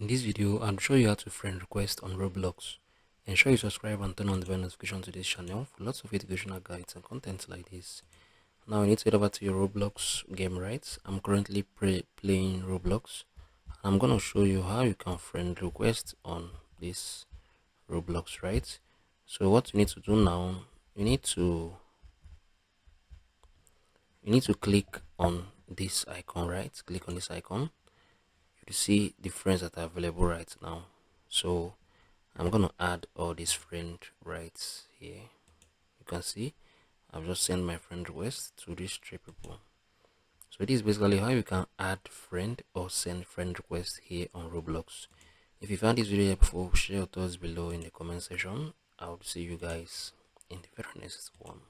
In this video, I'll show you how to friend request on Roblox. Ensure you subscribe and turn on the bell notification to this channel for lots of educational guides and content like this. Now you need to head over to your Roblox game, right? I'm currently playing Roblox. I'm going to show you how you can friend request on this Roblox, right? So what you need to do now, you need to click on this icon, right? Click on this icon. You see the friends that are available right now. So I'm gonna add all these friend rights here. You can see I've just sent my friend request to these three people. So this is basically how you can add friend or send friend request here on Roblox. If you found this video helpful, share your thoughts below in the comment section. I will see you guys in the very next one.